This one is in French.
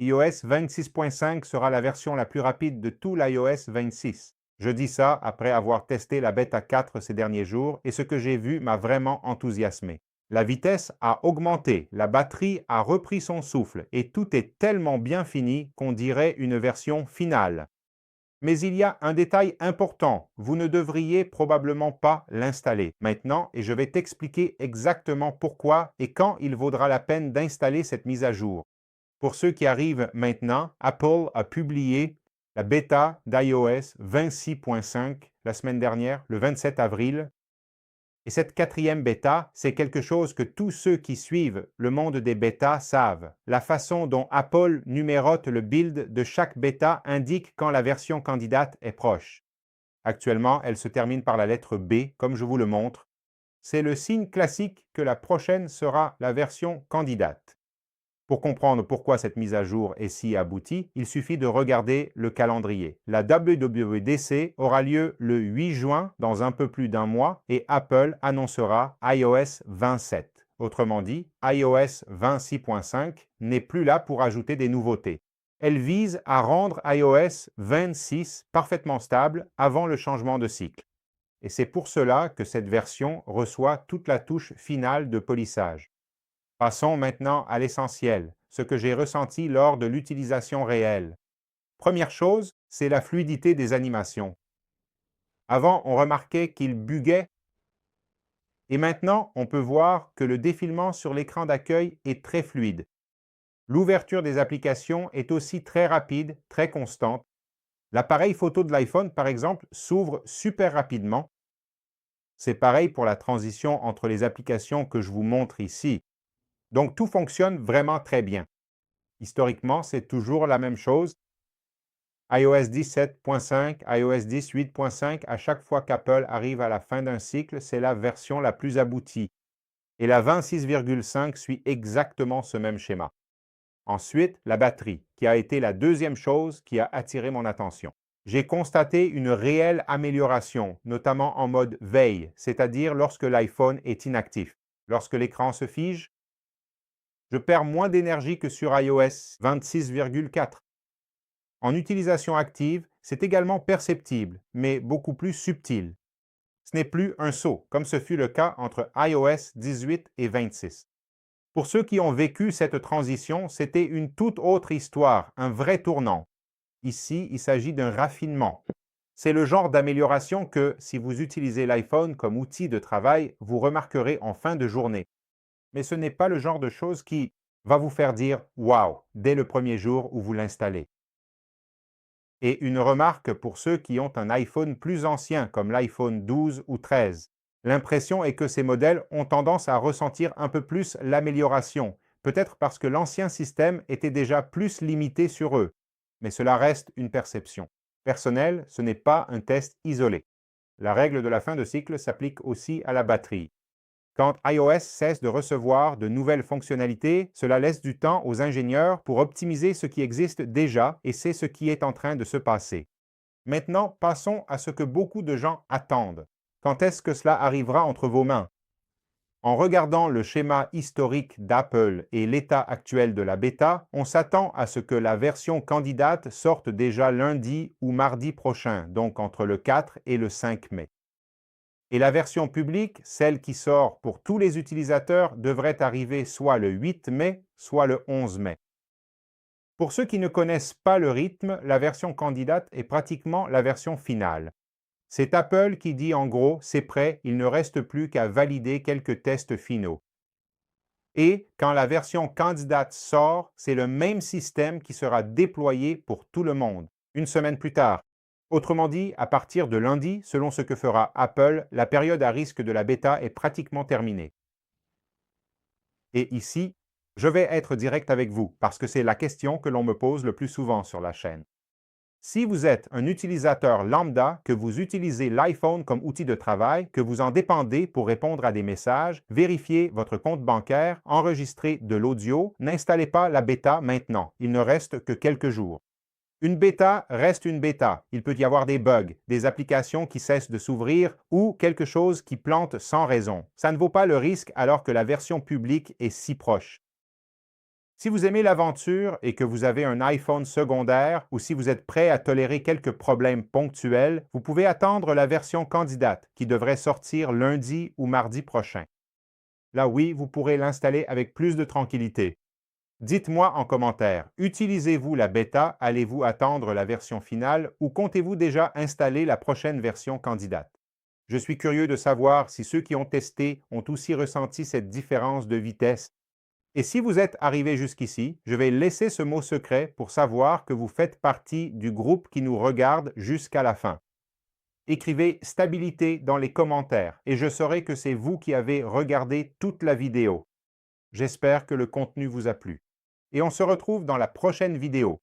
iOS 26.5 sera la version la plus rapide de tout l'iOS 26. Je dis ça après avoir testé la bêta 4 ces derniers jours et ce que j'ai vu m'a vraiment enthousiasmé. La vitesse a augmenté, la batterie a repris son souffle et tout est tellement bien fini qu'on dirait une version finale. Mais il y a un détail important, vous ne devriez probablement pas l'installer maintenant et je vais t'expliquer exactement pourquoi et quand il vaudra la peine d'installer cette mise à jour. Pour ceux qui arrivent maintenant, Apple a publié la bêta d'iOS 26.5 la semaine dernière, le 27 avril. Et cette quatrième bêta, c'est quelque chose que tous ceux qui suivent le monde des bêtas savent. La façon dont Apple numérote le build de chaque bêta indique quand la version candidate est proche. Actuellement, elle se termine par la lettre B, comme je vous le montre. C'est le signe classique que la prochaine sera la version candidate. Pour comprendre pourquoi cette mise à jour est si aboutie, il suffit de regarder le calendrier. La WWDC aura lieu le 8 juin, dans un peu plus d'un mois, et Apple annoncera iOS 27. Autrement dit, iOS 26.5 n'est plus là pour ajouter des nouveautés. Elle vise à rendre iOS 26 parfaitement stable avant le changement de cycle. Et c'est pour cela que cette version reçoit toute la touche finale de polissage. Passons maintenant à l'essentiel, ce que j'ai ressenti lors de l'utilisation réelle. Première chose, c'est la fluidité des animations. Avant, on remarquait qu'il buguait et maintenant, on peut voir que le défilement sur l'écran d'accueil est très fluide. L'ouverture des applications est aussi très rapide, très constante. L'appareil photo de l'iPhone, par exemple, s'ouvre super rapidement. C'est pareil pour la transition entre les applications que je vous montre ici. Donc, tout fonctionne vraiment très bien. Historiquement, c'est toujours la même chose. iOS 17.5, iOS 18.5, à chaque fois qu'Apple arrive à la fin d'un cycle, c'est la version la plus aboutie. Et la 26.5 suit exactement ce même schéma. Ensuite, la batterie, qui a été la deuxième chose qui a attiré mon attention. J'ai constaté une réelle amélioration, notamment en mode veille, c'est-à-dire lorsque l'iPhone est inactif. Lorsque l'écran se fige, je perds moins d'énergie que sur iOS 26.4. En utilisation active, c'est également perceptible, mais beaucoup plus subtil. Ce n'est plus un saut, comme ce fut le cas entre iOS 18 et 26. Pour ceux qui ont vécu cette transition, c'était une toute autre histoire, un vrai tournant. Ici, il s'agit d'un raffinement. C'est le genre d'amélioration que, si vous utilisez l'iPhone comme outil de travail, vous remarquerez en fin de journée. Mais ce n'est pas le genre de chose qui va vous faire dire « Wow » dès le premier jour où vous l'installez. Et une remarque pour ceux qui ont un iPhone plus ancien, comme l'iPhone 12 ou 13. L'impression est que ces modèles ont tendance à ressentir un peu plus l'amélioration, peut-être parce que l'ancien système était déjà plus limité sur eux. Mais cela reste une perception. Personnelle, ce n'est pas un test isolé. La règle de la fin de cycle s'applique aussi à la batterie. Quand iOS cesse de recevoir de nouvelles fonctionnalités, cela laisse du temps aux ingénieurs pour optimiser ce qui existe déjà et c'est ce qui est en train de se passer. Maintenant, passons à ce que beaucoup de gens attendent. Quand est-ce que cela arrivera entre vos mains? En regardant le schéma historique d'Apple et l'état actuel de la bêta, on s'attend à ce que la version candidate sorte déjà lundi ou mardi prochain, donc entre le 4 et le 5 mai. Et la version publique, celle qui sort pour tous les utilisateurs, devrait arriver soit le 8 mai, soit le 11 mai. Pour ceux qui ne connaissent pas le rythme, la version candidate est pratiquement la version finale. C'est Apple qui dit en gros, c'est prêt, il ne reste plus qu'à valider quelques tests finaux. Et quand la version candidate sort, c'est le même système qui sera déployé pour tout le monde, une semaine plus tard. Autrement dit, à partir de lundi, selon ce que fera Apple, la période à risque de la bêta est pratiquement terminée. Et ici, je vais être direct avec vous, parce que c'est la question que l'on me pose le plus souvent sur la chaîne. Si vous êtes un utilisateur lambda, que vous utilisez l'iPhone comme outil de travail, que vous en dépendez pour répondre à des messages, vérifier votre compte bancaire, enregistrer de l'audio, n'installez pas la bêta maintenant. Il ne reste que quelques jours. Une bêta reste une bêta. Il peut y avoir des bugs, des applications qui cessent de s'ouvrir ou quelque chose qui plante sans raison. Ça ne vaut pas le risque alors que la version publique est si proche. Si vous aimez l'aventure et que vous avez un iPhone secondaire ou si vous êtes prêt à tolérer quelques problèmes ponctuels, vous pouvez attendre la version candidate qui devrait sortir lundi ou mardi prochain. Là, oui, vous pourrez l'installer avec plus de tranquillité. Dites-moi en commentaire, utilisez-vous la bêta, allez-vous attendre la version finale ou comptez-vous déjà installer la prochaine version candidate? Je suis curieux de savoir si ceux qui ont testé ont aussi ressenti cette différence de vitesse. Et si vous êtes arrivé jusqu'ici, je vais laisser ce mot secret pour savoir que vous faites partie du groupe qui nous regarde jusqu'à la fin. Écrivez stabilité dans les commentaires et je saurai que c'est vous qui avez regardé toute la vidéo. J'espère que le contenu vous a plu. Et on se retrouve dans la prochaine vidéo.